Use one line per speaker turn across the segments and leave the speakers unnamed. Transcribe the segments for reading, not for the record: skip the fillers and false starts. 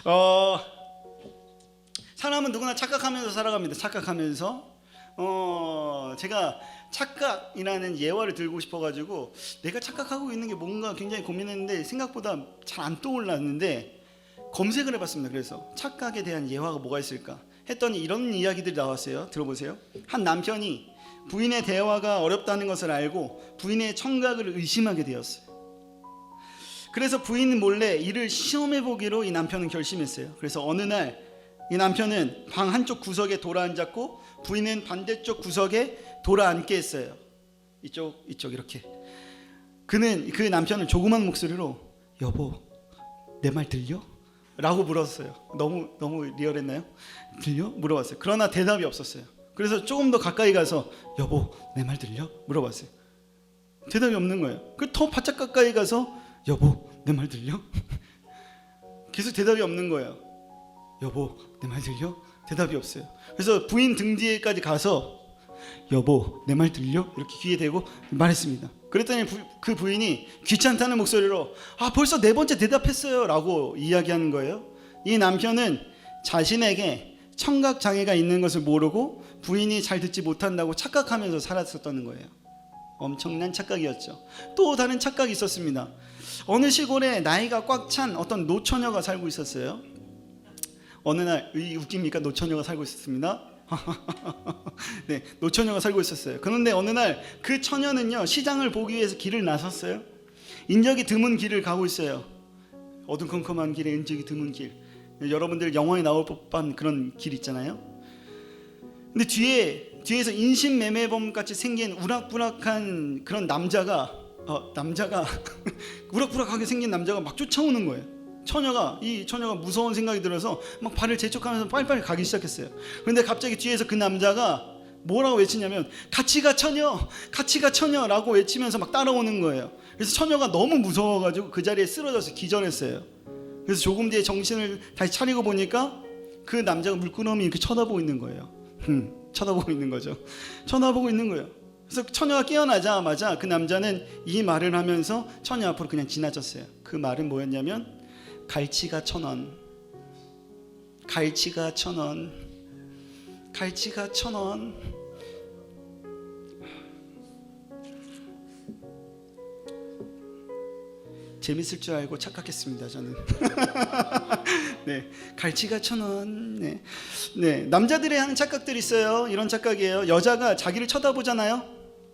어, 사람은 누구나 착각하면서 살아갑니다. 착각하면서. 제가 착각이라는 예화를 들고 싶어가지고 내가 착각하고 있는 게 뭔가 굉장히 고민했는데 생각보다 잘 안 떠올랐는데 검색을 해봤습니다. 그래서 착각에 대한 예화가 뭐가 있을까 했더니 이런 이야기들이 나왔어요. 들어보세요. 한 남편이 부인의 대화가 어렵다는 것을 알고 부인의 청각을 의심하게 되었어요. 그래서 부인 몰래 이를 시험해 보기로 이 남편은 결심했어요. 그래서 어느 날 이 남편은 방 한쪽 구석에 돌아앉았고 부인은 반대쪽 구석에 돌아앉게 했어요. 이쪽 이렇게. 그 남편은 조그만 목소리로 여보 내 말 들려? 라고 물었어요. 너무 리얼했나요? 들려? 물어봤어요. 그러나 대답이 없었어요. 그래서 조금 더 가까이 가서 여보 내 말 들려? 물어봤어요. 대답이 없는 거예요. 더 바짝 가까이 가서 여보 내 말 들려? 계속 대답이 없는 거예요. 여보 내 말 들려? 대답이 없어요. 그래서 부인 등 뒤에까지 가서 여보 내 말 들려? 이렇게 귀에 대고 말했습니다. 그랬더니 그 부인이 귀찮다는 목소리로 벌써 4번째 대답했어요 라고 이야기하는 거예요. 이 남편은 자신에게 청각장애가 있는 것을 모르고 부인이 잘 듣지 못한다고 착각하면서 살았었다는 거예요. 엄청난 착각이었죠. 또 다른 착각이 있었습니다. 어느 시골에 나이가 꽉 찬 어떤 노처녀가 살고 있었어요. 어느 날 웃깁니까? 노처녀가 살고 있었습니다. 네, 노처녀가 살고 있었어요. 그런데 어느 날 그 처녀는요 시장을 보기 위해서 길을 나섰어요. 인적이 드문 길을 가고 있어요. 어두컴컴한 길에 인적이 드문 길. 여러분들 영화에 나올 법한 그런 길 있잖아요. 근데 뒤에서 인신매매범 같이 생긴 우락부락한 그런 남자가 우락부락하게 생긴 남자가 막 쫓아오는 거예요. 이 처녀가 무서운 생각이 들어서 막 발을 재촉하면서 빨리빨리 가기 시작했어요. 그런데 갑자기 뒤에서 그 남자가 뭐라고 외치냐면 같이 가 처녀라고 외치면서 막 따라오는 거예요. 그래서 처녀가 너무 무서워가지고 그 자리에 쓰러져서 기절했어요. 그래서 조금 뒤에 정신을 다시 차리고 보니까 그 남자가 물끄러미 이렇게 쳐다보고 있는 거예요. 쳐다보고 있는 거죠. 쳐다보고 있는 거예요. 그래서 처녀가 깨어나자마자 그 남자는 이 말을 하면서 처녀 앞으로 그냥 지나쳤어요. 그 말은 뭐였냐면 갈치가 1,000원, 갈치가 1,000원, 갈치가 1,000원. 재밌을 줄 알고 착각했습니다. 저는. 네, 갈치가 1,000원. 네, 남자들이 하는 착각들이 있어요. 이런 착각이에요. 여자가 자기를 쳐다보잖아요.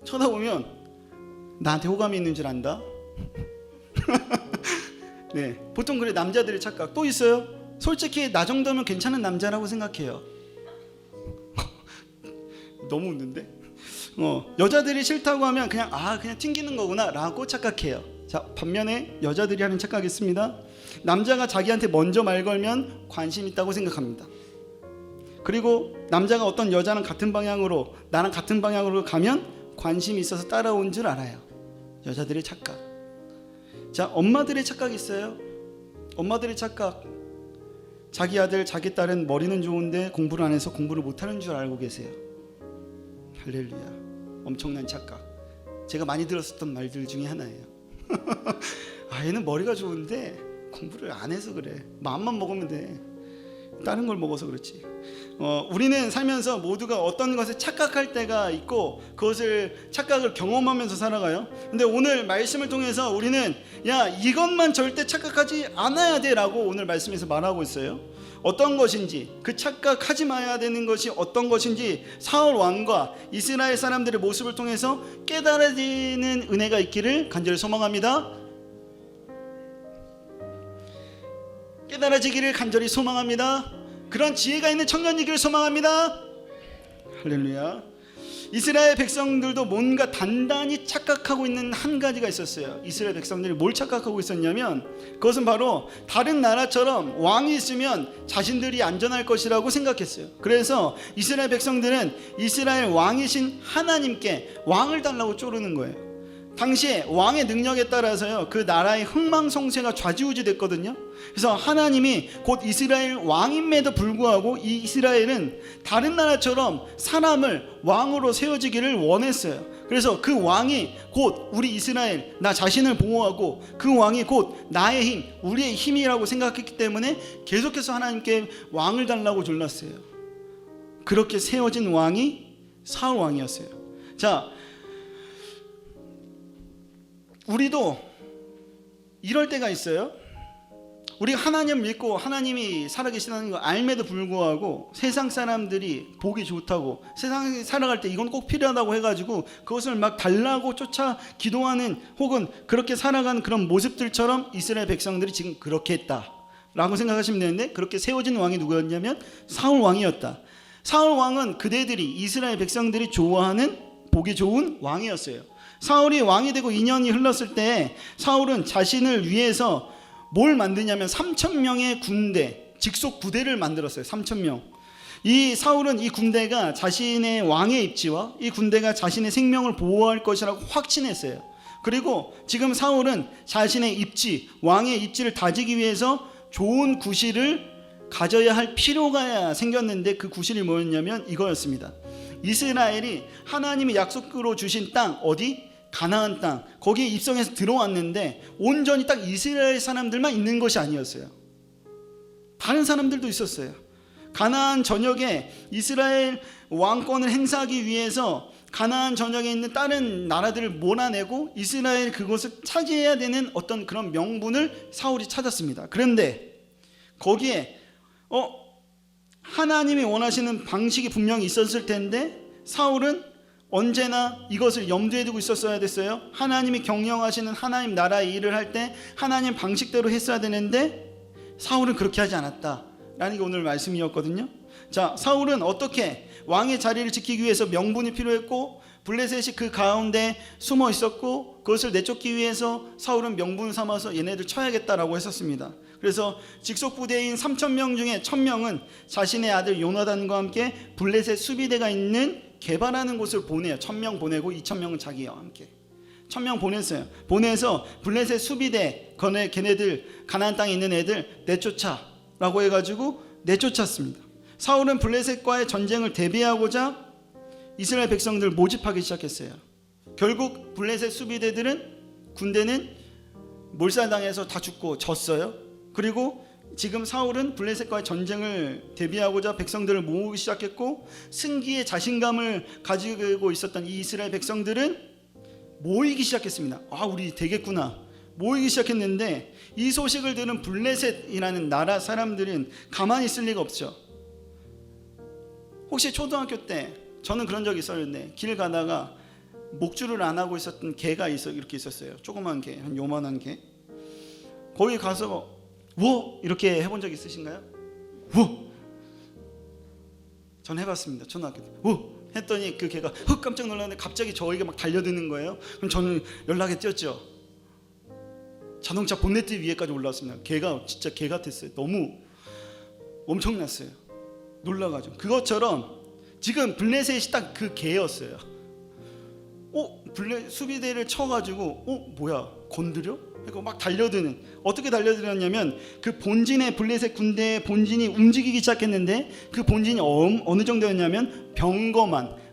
쳐다보면 나한테 호감이 있는 줄 안다. 네, 보통 그래. 남자들의 착각 또 있어요. 솔직히 나 정도면 괜찮은 남자라고 생각해요. 너무 웃는데? 여자들이 싫다고 하면 그냥 튕기는 거구나 라고 착각해요. 자, 반면에 여자들이 하는 착각이 있습니다. 남자가 자기한테 먼저 말 걸면 관심 있다고 생각합니다. 그리고 남자가 어떤 여자랑 나랑 같은 방향으로 가면 관심이 있어서 따라온 줄 알아요. 여자들의 착각. 자, 엄마들의 착각이 있어요. 엄마들의 착각. 자기 아들, 자기 딸은 머리는 좋은데 공부를 안 해서 공부를 못하는 줄 알고 계세요. 할렐루야. 엄청난 착각. 제가 많이 들었었던 말들 중에 하나예요. 얘는 머리가 좋은데 공부를 안 해서 그래. 마음만 먹으면 돼. 다른 걸 먹어서 그렇지. 우리는 살면서 모두가 어떤 것에 착각할 때가 있고 그것을 착각을 경험하면서 살아가요. 근데 오늘 말씀을 통해서 우리는 이것만 절대 착각하지 않아야 돼 라고 오늘 말씀에서 말하고 있어요. 어떤 것인지, 그 착각하지 마야 되는 것이 어떤 것인지 사울 왕과 이스라엘 사람들의 모습을 통해서 깨달아지는 은혜가 있기를 간절히 소망합니다. 깨달아지기를 간절히 소망합니다. 그런 지혜가 있는 청년이기를 소망합니다. 할렐루야. 이스라엘 백성들도 뭔가 단단히 착각하고 있는 한 가지가 있었어요. 이스라엘 백성들이 뭘 착각하고 있었냐면 그것은 바로 다른 나라처럼 왕이 있으면 자신들이 안전할 것이라고 생각했어요. 그래서 이스라엘 백성들은 이스라엘 왕이신 하나님께 왕을 달라고 쪼르는 거예요. 당시에 왕의 능력에 따라서요 그 나라의 흥망성쇠가 좌지우지 됐거든요. 그래서 하나님이 곧 이스라엘 왕임에도 불구하고 이 이스라엘은 다른 나라처럼 사람을 왕으로 세워지기를 원했어요. 그래서 그 왕이 곧 우리 이스라엘, 나 자신을 보호하고 그 왕이 곧 나의 힘, 우리의 힘이라고 생각했기 때문에 계속해서 하나님께 왕을 달라고 졸랐어요. 그렇게 세워진 왕이 사울 왕이었어요. 자, 우리도 이럴 때가 있어요. 우리가 하나님 믿고 하나님이 살아계시다는 걸 알매도 불구하고 세상 사람들이 보기 좋다고, 세상에 살아갈 때 이건 꼭 필요하다고 해가지고 그것을 막 달라고 쫓아 기도하는, 혹은 그렇게 살아가는 그런 모습들처럼 이스라엘 백성들이 지금 그렇게 했다라고 생각하시면 되는데, 그렇게 세워진 왕이 누구였냐면 사울 왕이었다. 사울 왕은 그대들이, 이스라엘 백성들이 좋아하는 보기 좋은 왕이었어요. 사울이 왕이 되고 2년이 흘렀을 때 사울은 자신을 위해서 뭘 만드냐면 3,000명의 군대, 직속 부대를 만들었어요. 3,000명. 이 사울은 이 군대가 자신의 왕의 입지와 이 군대가 자신의 생명을 보호할 것이라고 확신했어요. 그리고 지금 사울은 자신의 입지, 왕의 입지를 다지기 위해서 좋은 구실을 가져야 할 필요가 생겼는데, 그 구실이 뭐였냐면 이거였습니다. 이스라엘이 하나님이 약속으로 주신 땅, 어디? 가나안 땅, 거기에 입성해서 들어왔는데 온전히 딱 이스라엘 사람들만 있는 것이 아니었어요. 다른 사람들도 있었어요. 가나안 전역에 이스라엘 왕권을 행사하기 위해서 가나안 전역에 있는 다른 나라들을 몰아내고 이스라엘 그것을 차지해야 되는 어떤 그런 명분을 사울이 찾았습니다. 그런데 거기에 하나님이 원하시는 방식이 분명히 있었을 텐데, 사울은 언제나 이것을 염두에 두고 있었어야 됐어요. 하나님이 경영하시는 하나님 나라의 일을 할 때 하나님 방식대로 했어야 되는데 사울은 그렇게 하지 않았다라는 게 오늘 말씀이었거든요. 자, 사울은 어떻게 왕의 자리를 지키기 위해서 명분이 필요했고 블레셋이 그 가운데 숨어 있었고, 그것을 내쫓기 위해서 사울은 명분 삼아서 얘네들 쳐야겠다라고 했었습니다. 그래서 직속 부대인 3,000명 중에 1,000명은 자신의 아들 요나단과 함께 블레셋 수비대가 있는 개발하는 곳을 보내요. 1,000명 보내고 2,000명은 자기와 함께 1,000명 보냈어요. 보내서 블레셋 수비대, 걔네들 가나안 땅에 있는 애들 내쫓아라고 해가지고 내쫓았습니다. 사울은 블레셋과의 전쟁을 대비하고자 이스라엘 백성들 모집하기 시작했어요. 결국 블레셋 수비대들은, 군대는 몰살당해서 다 죽고 졌어요. 그리고 지금 사울은 블레셋과의 전쟁을 대비하고자 백성들을 모으기 시작했고, 승기의 자신감을 가지고 있었던 이 이스라엘 백성들은 모이기 시작했습니다. 우리 되겠구나. 모이기 시작했는데, 이 소식을 들은 블레셋이라는 나라 사람들은 가만히 있을 리가 없죠. 혹시 초등학교 때 저는 그런 적이 있었는데, 길 가다가 목줄을 안 하고 있었던 개가 이렇게 있었어요. 조그만 개, 한 요만한 개. 거기 가서 워! 이렇게 해본 적 있으신가요? 워! 전 해봤습니다. 초등학교 때. 워! 했더니 그 개가 깜짝 놀랐는데 갑자기 저에게 막 달려드는 거예요. 그럼 저는 연락에 뛰었죠. 자동차 본네트 위에까지 올라왔습니다. 개가 진짜 개 같았어요. 너무 엄청났어요. 놀라가지고. 그것처럼 지금 블레셋이 딱 그 개였어요. 수비대를 쳐가지고 뭐야, 건드려? 그러니까 막 달려드는, 어떻게 달려들었냐면 그 본진의 블레셋 군대의 본진이 움직이기 시작했는데, 그 본진이 어느 정도였냐면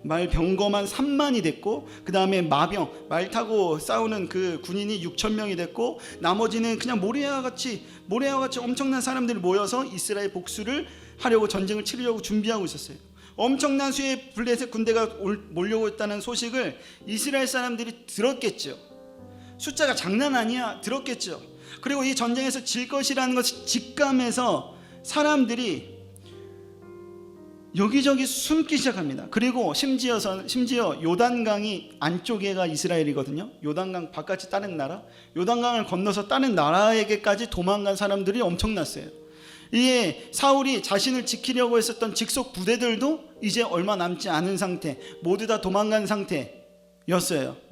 말 병거만 3만이 됐고, 그 다음에 마병, 말 타고 싸우는 그 군인이 6,000명이 됐고, 나머지는 그냥 모래와 같이 엄청난 사람들이 모여서 이스라엘 복수를 하려고, 전쟁을 치르려고 준비하고 있었어요. 엄청난 수의 블레셋 군대가 몰려오고 있다는 소식을 이스라엘 사람들이 들었겠죠. 숫자가 장난 아니야, 들었겠죠. 그리고 이 전쟁에서 질 것이라는 것을 직감해서 사람들이 여기저기 숨기 시작합니다. 그리고 심지어 요단강이 안쪽에가 이스라엘이거든요. 요단강 바깥이 다른 나라, 요단강을 건너서 다른 나라에게까지 도망간 사람들이 엄청났어요. 이에 사울이 자신을 지키려고 했었던 직속 부대들도 이제 얼마 남지 않은 상태, 모두 다 도망간 상태였어요.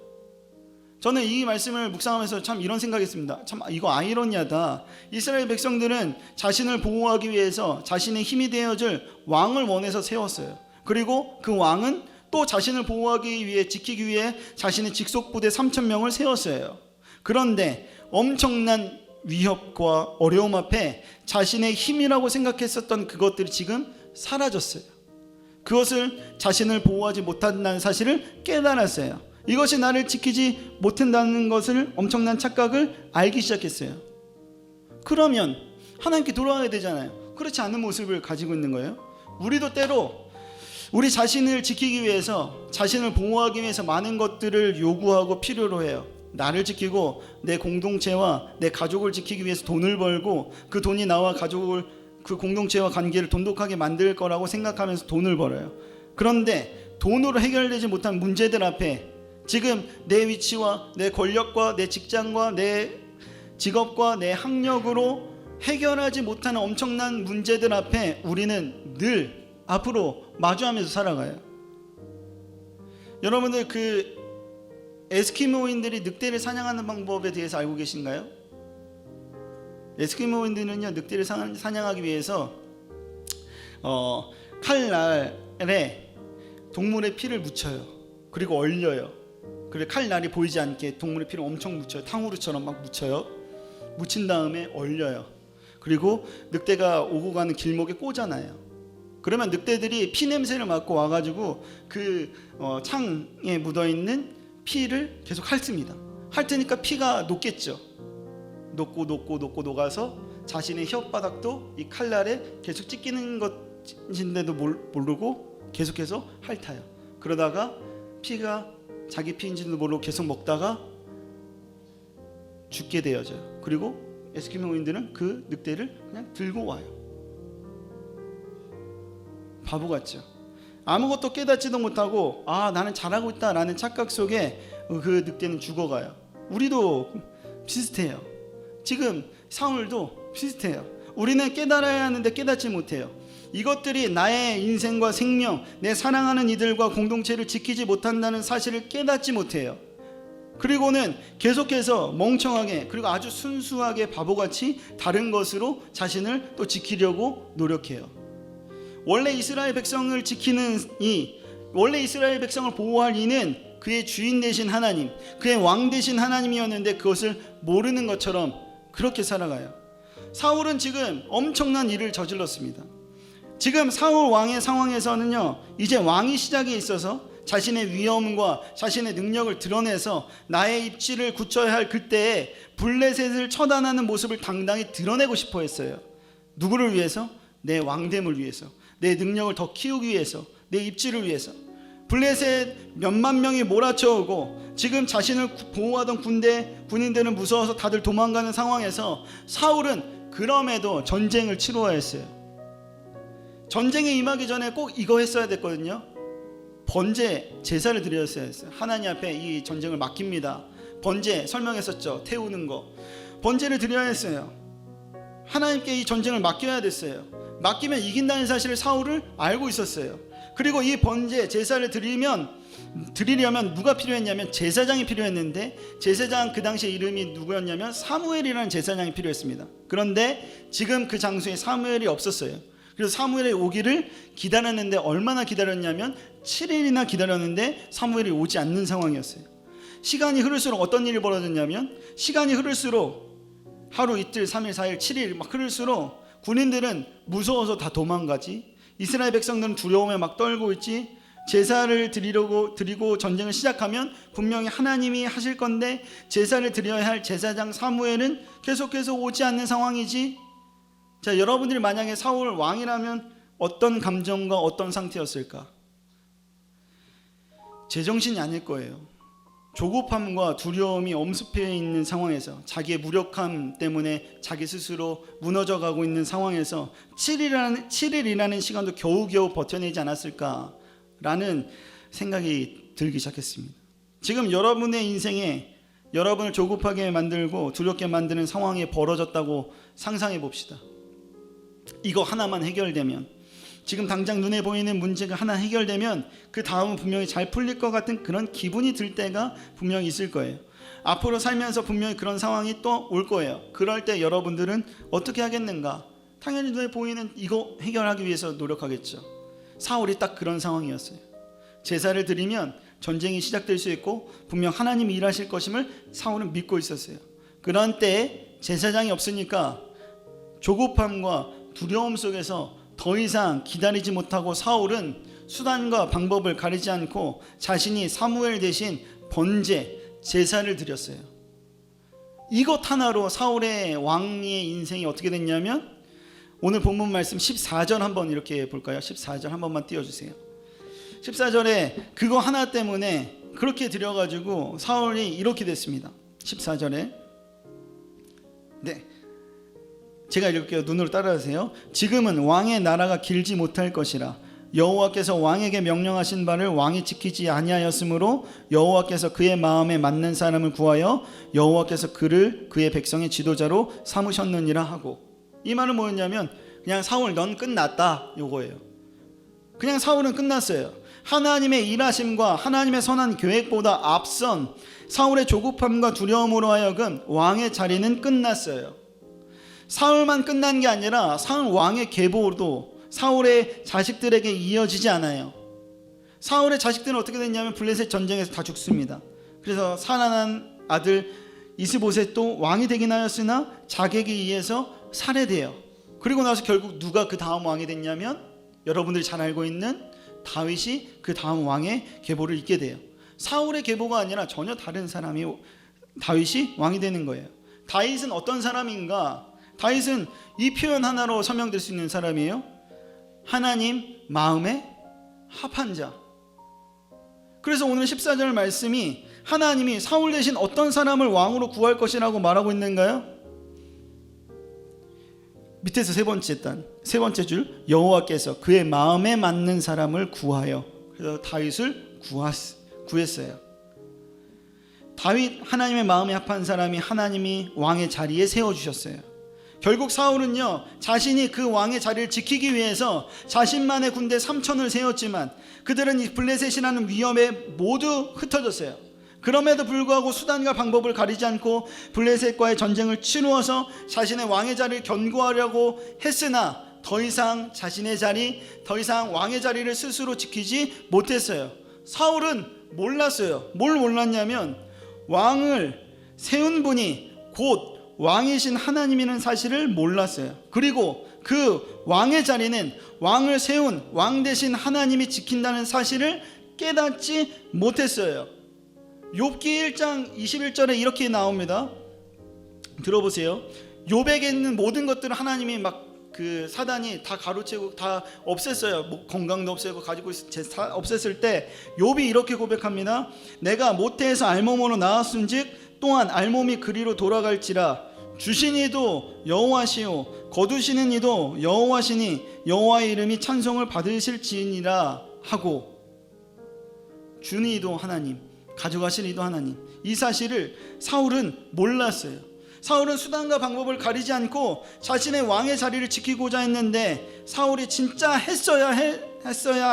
저는 이 말씀을 묵상하면서 참 이런 생각했습니다. 참 이거 아이러니하다. 이스라엘 백성들은 자신을 보호하기 위해서 자신의 힘이 되어줄 왕을 원해서 세웠어요. 그리고 그 왕은 또 자신을 보호하기 위해, 지키기 위해 자신의 직속 부대 3,000명을 세웠어요. 그런데 엄청난 위협과 어려움 앞에 자신의 힘이라고 생각했었던 그것들이 지금 사라졌어요. 그것을 자신을 보호하지 못한다는 사실을 깨달았어요. 이것이 나를 지키지 못한다는 것을 엄청난 착각을 알기 시작했어요. 그러면 하나님께 돌아가야 되잖아요. 그렇지 않은 모습을 가지고 있는 거예요. 우리도 때로 우리 자신을 지키기 위해서, 자신을 보호하기 위해서 많은 것들을 요구하고 필요로 해요. 나를 지키고 내 공동체와 내 가족을 지키기 위해서 돈을 벌고, 그 돈이 나와 가족을, 그 공동체와 관계를 돈독하게 만들 거라고 생각하면서 돈을 벌어요. 그런데 돈으로 해결되지 못한 문제들 앞에 지금 내 위치와 내 권력과 내 직장과 내 직업과 내 학력으로 해결하지 못하는 엄청난 문제들 앞에 우리는 늘 앞으로 마주하면서 살아가요. 여러분들 그 에스키모인들이 늑대를 사냥하는 방법에 대해서 알고 계신가요? 에스키모인들은요, 늑대를 사냥하기 위해서 칼날에 동물의 피를 묻혀요. 그리고 얼려요. 그리고 칼날이 보이지 않게 동물의 피를 엄청 묻혀요. 탕후루처럼 막 묻혀요. 묻힌 다음에 얼려요. 그리고 늑대가 오고 가는 길목에 꽂아놔요. 그러면 늑대들이 피 냄새를 맡고 와가지고 그 창에 묻어있는 피를 계속 핥습니다. 핥으니까 피가 녹겠죠. 녹고 녹아서 자신의 혓바닥도 이 칼날에 계속 찢기는 것인데도 모르고 계속해서 핥아요. 그러다가 피가 자기 피인지도 모르고 계속 먹다가 죽게 되어져요. 그리고 에스키모인들은 그 늑대를 그냥 들고 와요. 바보 같죠. 아무것도 깨닫지도 못하고 나는 잘하고 있다라는 착각 속에 그 늑대는 죽어가요. 우리도 비슷해요. 지금 사울도 비슷해요. 우리는 깨달아야 하는데 깨닫지 못해요. 이것들이 나의 인생과 생명, 내 사랑하는 이들과 공동체를 지키지 못한다는 사실을 깨닫지 못해요. 그리고는 계속해서 멍청하게, 그리고 아주 순수하게 바보같이 다른 것으로 자신을 또 지키려고 노력해요. 원래 이스라엘 백성을 지키는 원래 이스라엘 백성을 보호할 이는 그의 주인 되신 하나님, 그의 왕 되신 하나님이었는데 그것을 모르는 것처럼 그렇게 살아가요. 사울은 지금 엄청난 일을 저질렀습니다. 지금 사울 왕의 상황에서는요, 이제 왕이 시작에 있어서 자신의 위엄과 자신의 능력을 드러내서 나의 입지를 굳혀야 할 그때에 블레셋을 처단하는 모습을 당당히 드러내고 싶어 했어요. 누구를 위해서? 내 왕됨을 위해서, 내 능력을 더 키우기 위해서, 내 입지를 위해서. 블레셋 몇만 명이 몰아쳐오고 지금 자신을 보호하던 군인들은 무서워서 다들 도망가는 상황에서 사울은 그럼에도 전쟁을 치러야 했어요. 전쟁에 임하기 전에 꼭 이거 했어야 됐거든요. 번제 제사를 드렸어야 했어요. 하나님 앞에 이 전쟁을 맡깁니다. 번제 설명했었죠. 태우는 거. 번제를 드려야 했어요. 하나님께 이 전쟁을 맡겨야 됐어요. 맡기면 이긴다는 사실을 사울을 알고 있었어요. 그리고 이 번제 제사를 드리려면 누가 필요했냐면 제사장이 필요했는데, 제사장 그 당시에 이름이 누구였냐면 사무엘이라는 제사장이 필요했습니다. 그런데 지금 그 장소에 사무엘이 없었어요. 그래서 사무엘이 오기를 기다렸는데 얼마나 기다렸냐면 7일이나 기다렸는데 사무엘이 오지 않는 상황이었어요. 시간이 흐를수록 어떤 일이 벌어졌냐면, 시간이 흐를수록 하루, 이틀, 3일, 4일, 7일 막 흐를수록 군인들은 무서워서 다 도망가지, 이스라엘 백성들은 두려움에 막 떨고 있지, 제사를 드리고 전쟁을 시작하면 분명히 하나님이 하실 건데 제사를 드려야 할 제사장 사무엘은 계속해서 오지 않는 상황이지. 자, 여러분들이 만약에 사울 왕이라면 어떤 감정과 어떤 상태였을까? 제정신이 아닐 거예요. 조급함과 두려움이 엄습해 있는 상황에서, 자기의 무력함 때문에 자기 스스로 무너져가고 있는 상황에서 7일이라는 시간도 겨우겨우 버텨내지 않았을까라는 생각이 들기 시작했습니다. 지금 여러분의 인생에 여러분을 조급하게 만들고 두렵게 만드는 상황이 벌어졌다고 상상해 봅시다. 이거 하나만 해결되면, 지금 당장 눈에 보이는 문제가 하나 해결되면 그 다음은 분명히 잘 풀릴 것 같은 그런 기분이 들 때가 분명히 있을 거예요. 앞으로 살면서 분명히 그런 상황이 또 올 거예요. 그럴 때 여러분들은 어떻게 하겠는가? 당연히 눈에 보이는 이거 해결하기 위해서 노력하겠죠. 사울이 딱 그런 상황이었어요. 제사를 드리면 전쟁이 시작될 수 있고 분명 하나님이 일하실 것임을 사울은 믿고 있었어요. 그런 때에 제사장이 없으니까 조급함과 두려움 속에서 더 이상 기다리지 못하고 사울은 수단과 방법을 가리지 않고 자신이 사무엘 대신 번제, 제사를 드렸어요. 이것 하나로 사울의 왕의 인생이 어떻게 됐냐면, 오늘 본문 말씀 14절 한번 이렇게 볼까요? 14절 한 번만 띄워주세요. 14절에 그거 하나 때문에 그렇게 드려가지고 사울이 이렇게 됐습니다. 14절에 네, 제가 읽을게요. 눈으로 따라하세요. 지금은 왕의 나라가 길지 못할 것이라 여호와께서 왕에게 명령하신 바를 왕이 지키지 아니하였으므로 여호와께서 그의 마음에 맞는 사람을 구하여 여호와께서 그를 그의 백성의 지도자로 삼으셨느니라 하고, 이 말은 뭐였냐면 그냥 사울 넌 끝났다 요거예요. 그냥 사울은 끝났어요. 하나님의 일하심과 하나님의 선한 계획보다 앞선 사울의 조급함과 두려움으로 하여금 왕의 자리는 끝났어요. 사울만 끝난 게 아니라 사울 왕의 계보도 사울의 자식들에게 이어지지 않아요. 사울의 자식들은 어떻게 됐냐면 블레셋 전쟁에서 다 죽습니다. 그래서 살아난 아들 이스보셋도 왕이 되긴 하였으나 자객에 의해서 살해돼요. 그리고 나서 결국 누가 그 다음 왕이 됐냐면 여러분들이 잘 알고 있는 다윗이 그 다음 왕의 계보를 잇게 돼요. 사울의 계보가 아니라 전혀 다른 사람이 다윗이 왕이 되는 거예요. 다윗은 어떤 사람인가? 다윗은 이 표현 하나로 설명될 수 있는 사람이에요. 하나님 마음에 합한 자. 그래서 오늘 14절 말씀이 하나님이 사울 대신 어떤 사람을 왕으로 구할 것이라고 말하고 있는가요? 밑에서 세 번째 줄, 여호와께서 그의 마음에 맞는 사람을 구하여. 그래서 다윗을 구했어요. 다윗, 하나님의 마음에 합한 사람이 하나님이 왕의 자리에 세워주셨어요. 결국 사울은요, 자신이 그 왕의 자리를 지키기 위해서 자신만의 군대 3,000을 세웠지만 그들은 이 블레셋이라는 위험에 모두 흩어졌어요. 그럼에도 불구하고 수단과 방법을 가리지 않고 블레셋과의 전쟁을 치루어서 자신의 왕의 자리를 견고하려고 했으나 더 이상 자신의 자리, 더 이상 왕의 자리를 스스로 지키지 못했어요. 사울은 몰랐어요. 뭘 몰랐냐면 왕을 세운 분이 곧 왕이신 하나님이라는 사실을 몰랐어요. 그리고 그 왕의 자리는 왕을 세운 왕 대신 하나님이 지킨다는 사실을 깨닫지 못했어요. 욥기 1장 21절에 이렇게 나옵니다. 들어보세요. 욥에게 있는 모든 것들을 하나님이 막 그 사단이 다 가로채고 다 없앴어요. 뭐 건강도 없애고 가지고 없앴을 때 욥이 이렇게 고백합니다. 내가 모태에서 알몸으로 나왔은즉 또한 알몸이 그리로 돌아갈지라 주신 이도 여호와시오 거두시는 이도 여호와시니 여호와의 이름이 찬송을 받으실지니라 하고, 주는 이도 하나님, 가져가실 이도 하나님. 이 사실을 사울은 몰랐어요. 사울은 수단과 방법을 가리지 않고 자신의 왕의 자리를 지키고자 했는데 사울이 진짜 했어야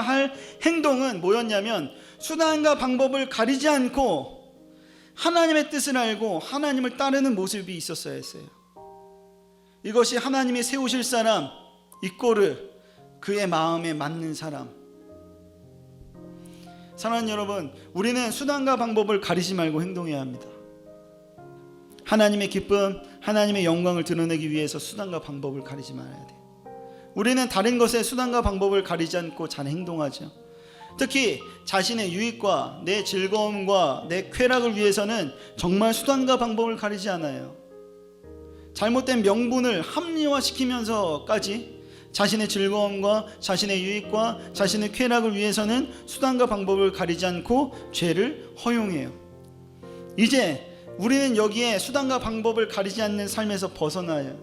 할 행동은 뭐였냐면 수단과 방법을 가리지 않고 하나님의 뜻을 알고 하나님을 따르는 모습이 있었어야 했어요. 이것이 하나님이 세우실 사람, 이꼬르, 그의 마음에 맞는 사람. 사랑하는 여러분, 우리는 수단과 방법을 가리지 말고 행동해야 합니다. 하나님의 기쁨, 하나님의 영광을 드러내기 위해서 수단과 방법을 가리지 말아야 돼요. 우리는 다른 것에 수단과 방법을 가리지 않고 잘 행동하죠. 특히 자신의 유익과 내 즐거움과 내 쾌락을 위해서는 정말 수단과 방법을 가리지 않아요. 잘못된 명분을 합리화시키면서까지 자신의 즐거움과 자신의 유익과 자신의 쾌락을 위해서는 수단과 방법을 가리지 않고 죄를 허용해요. 이제 우리는 여기에 수단과 방법을 가리지 않는 삶에서 벗어나요.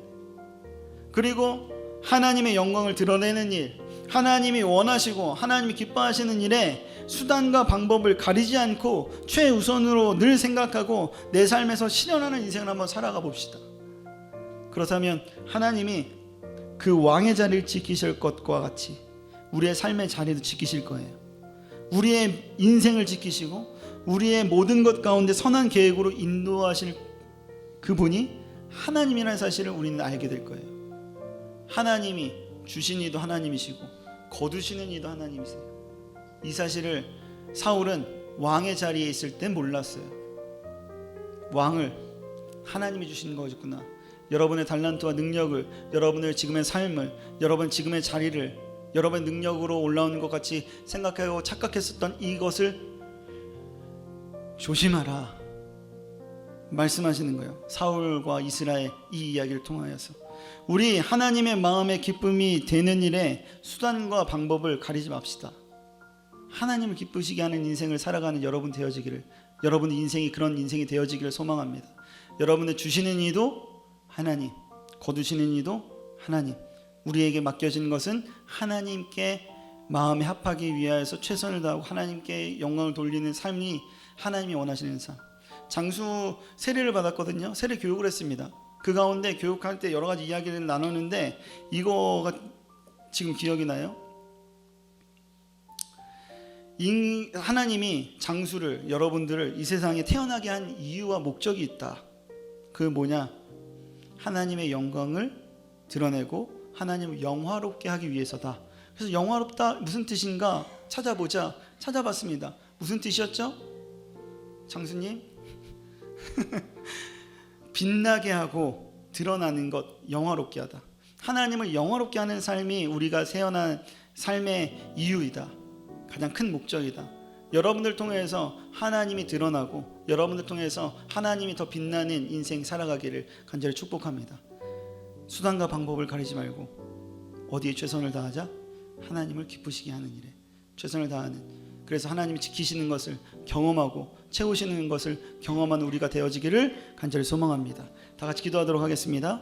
그리고 하나님의 영광을 드러내는 일, 하나님이 원하시고 하나님이 기뻐하시는 일에 수단과 방법을 가리지 않고 최우선으로 늘 생각하고 내 삶에서 실현하는 인생을 한번 살아가 봅시다. 그렇다면 하나님이 그 왕의 자리를 지키실 것과 같이 우리의 삶의 자리도 지키실 거예요. 우리의 인생을 지키시고 우리의 모든 것 가운데 선한 계획으로 인도하실 그분이 하나님이라는 사실을 우리는 알게 될 거예요. 하나님이 주신 이도 하나님이시고 거두시는 이도 하나님이세요. 이 사실을 사울은 왕의 자리에 있을 때 몰랐어요. 왕을 하나님이 주신 거였구나. 여러분의 달란트와 능력을, 여러분의 지금의 삶을, 여러분 지금의 자리를 여러분의 능력으로 올라오는 것 같이 생각하고 착각했었던 이것을 조심하라 말씀하시는 거예요. 사울과 이스라엘 이 이야기를 통하여서 우리 하나님의 마음의 기쁨이 되는 일에 수단과 방법을 가리지 맙시다. 하나님을 기쁘시게 하는 인생을 살아가는 여러분 되어지기를, 여러분의 인생이 그런 인생이 되어지기를 소망합니다. 여러분의 주시는 이도 하나님, 거두시는 이도 하나님, 우리에게 맡겨진 것은 하나님께 마음에 합하기 위하여서 최선을 다하고 하나님께 영광을 돌리는 삶이 하나님이 원하시는 삶. 장수 세례를 받았거든요. 세례 교육을 했습니다. 그 가운데 교육할 때 여러 가지 이야기를 나누는데 이거가 지금 기억이 나요. 하나님이 장수를, 여러분들을 이 세상에 태어나게 한 이유와 목적이 있다. 그 뭐냐? 하나님의 영광을 드러내고 하나님을 영화롭게 하기 위해서다. 그래서 영화롭다 무슨 뜻인가 찾아봤습니다. 무슨 뜻이었죠? 장수님? 빛나게 하고 드러나는 것, 영화롭게 하다. 하나님을 영화롭게 하는 삶이 우리가 태어난 삶의 이유이다. 가장 큰 목적이다. 여러분들 통해서 하나님이 드러나고 여러분들 통해서 하나님이 더 빛나는 인생 살아가기를 간절히 축복합니다. 수단과 방법을 가리지 말고 어디에 최선을 다하자? 하나님을 기쁘시게 하는 일에 최선을 다하는, 그래서 하나님이 지키시는 것을 경험하고 채우시는 것을 경험하는 우리가 되어지기를 간절히 소망합니다. 다 같이 기도하도록 하겠습니다.